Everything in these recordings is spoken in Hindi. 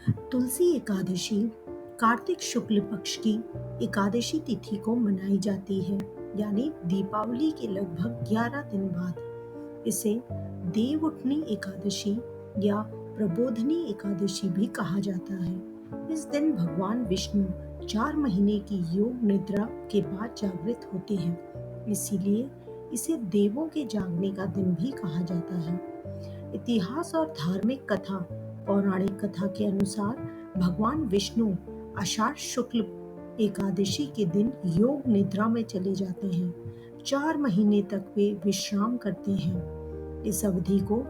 तुलसी एकादशी कार्तिक शुक्ल पक्ष की एकादशी तिथि को मनाई जाती है, यानी दीपावली के लगभग 11 दिन बाद। इसे देवउठनी एकादशी या प्रबोधनी एकादशी भी कहा जाता है। इस दिन भगवान विष्णु 4 महीने की योग निद्रा के बाद जागृत होते हैं, इसीलिए इसे देवों के जागने का दिन भी कहा जाता है। इतिहास और धार्मिक कथा पौराणिक कथा के अनुसार भगवान विष्णु आषाढ़ शुक्ल एकादशी के दिन योग निद्रा में चले जाते हैं। 4 महीने तक वे विश्राम करते हैं। इस अवधि को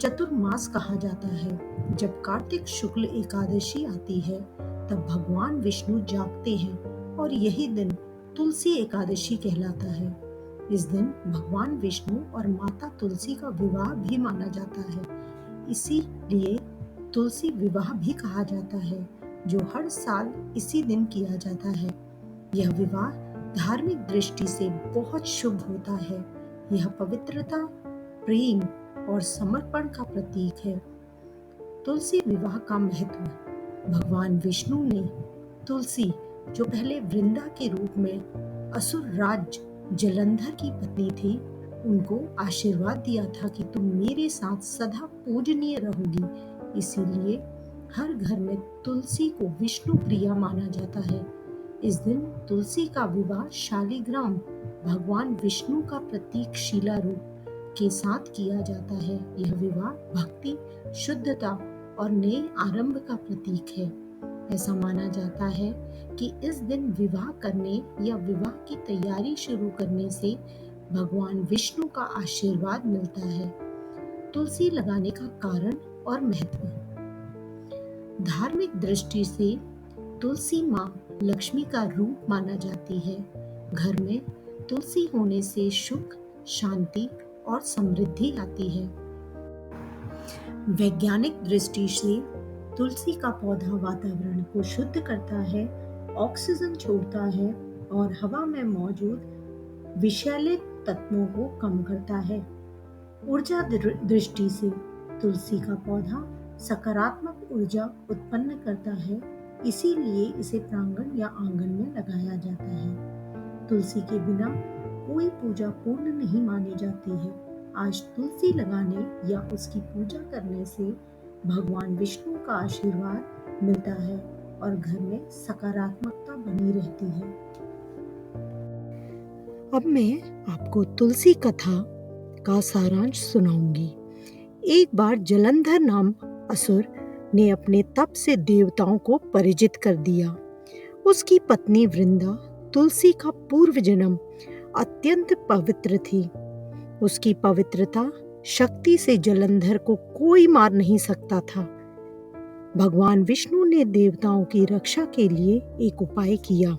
चतुर्मास कहा जाता है। जब कार्तिक शुक्ल एकादशी आती है, तब भगवान विष्णु जागते हैं और यही दिन तुलसी एकादशी कहलाता है। इस दिन भगवान विष्णु और माता तुलसी का विवाह भी माना जाता है, इसीलिए तुलसी विवाह भी कहा जाता है, जो हर साल इसी दिन किया जाता है। यह विवाह धार्मिक दृष्टि से बहुत शुभ होता है। यह पवित्रता, प्रेम और समर्पण का प्रतीक है। तुलसी विवाह का महत्व। भगवान विष्णु ने तुलसी, जो पहले वृंदा के रूप में असुर राज जलंधर की पत्नी थी, उनको आशीर्वाद दिया था कि तुम मेरे साथ सदा पूजनीय रहोगी। इसीलिए हर घर में तुलसी को विष्णु प्रिया माना जाता है। इस दिन तुलसी का विवाह शालिग्राम, भगवान विष्णु का प्रतीक शिला रूप के साथ किया जाता है। यह विवाह भक्ति, शुद्धता और नए आरंभ का प्रतीक है। ऐसा माना जाता है कि इस दिन विवाह करने या विवाह की तैयारी शुरू करने से भगवान विष्णु का आशीर्वाद मिलता है। तुलसी लगाने का कारण और महत्व। धार्मिक दृष्टि से तुलसी माँ लक्ष्मी का रूप माना जाती है। घर में तुलसी होने से सुख, शांति और समृद्धि आती है। वैज्ञानिक दृष्टि से तुलसी का पौधा वातावरण को शुद्ध करता है, ऑक्सीजन छोड़ता है और हवा में मौजूद विषैले तत्वों को कम करता है। ऊर्जा दृष्टि से तुलसी का पौधा सकारात्मक ऊर्जा उत्पन्न करता है, इसीलिए इसे प्रांगण या आंगन में लगाया जाता है। तुलसी के बिना कोई पूजा पूर्ण नहीं मानी जाती है। आज तुलसी लगाने या उसकी पूजा करने से भगवान विष्णु का आशीर्वाद मिलता है और घर में सकारात्मकता बनी रहती है। अब मैं आपको तुलसी कथा का सारांश सुनाऊंगी। एक बार जलंधर नाम असुर ने अपने तप से देवताओं को परिचित कर दिया। उसकी पत्नी वृंदा तुलसी का पूर्व जन्म अत्यंत पवित्र थी। उसकी पवित्रता शक्ति से जलंधर को कोई मार नहीं सकता था। भगवान विष्णु ने देवताओं की रक्षा के लिए एक उपाय किया।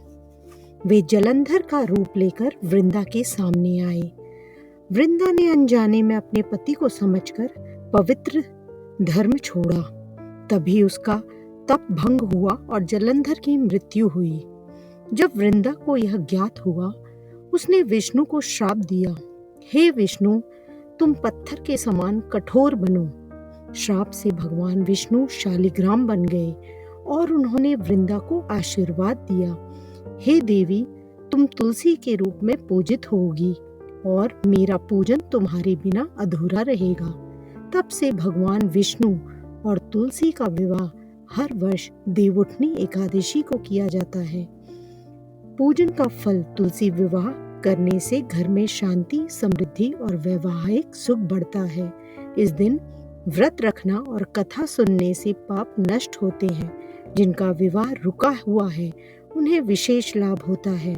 वे जलंधर का रूप लेकर वृंदा के सामने आए। वृंदा ने अनजाने में अपने पति को समझकर पवित्र धर्म छोड़ा। तभी उसका तप भंग हुआ और जलंधर की मृत्यु हुई। जब वृंदा को यह ज्ञात हुआ, उसने विष्णु को श्राप दिया, हे विष्णु, तुम पत्थर के समान कठोर बनो। श्राप से भगवान विष्णु शालिग्राम बन गए और उन्होंने वृंदा को आशीर्वाद दिया, हे देवी, तुम तुलसी के रूप में पूजित होगी और मेरा पूजन तुम्हारे बिना अधूरा रहेगा। तब से भगवान विष्णु और तुलसी का विवाह हर वर्ष देवउठनी एकादशी को किया जाता है। पूजन का फल तुलसी विवाह करने से घर में शांति, समृद्धि और वैवाहिक सुख बढ़ता है। इस दिन व्रत रखना और कथा सुनने से पाप नष्ट होते हैं। जिनका विवाह रुका हुआ है, उन्हें विशेष लाभ होता है।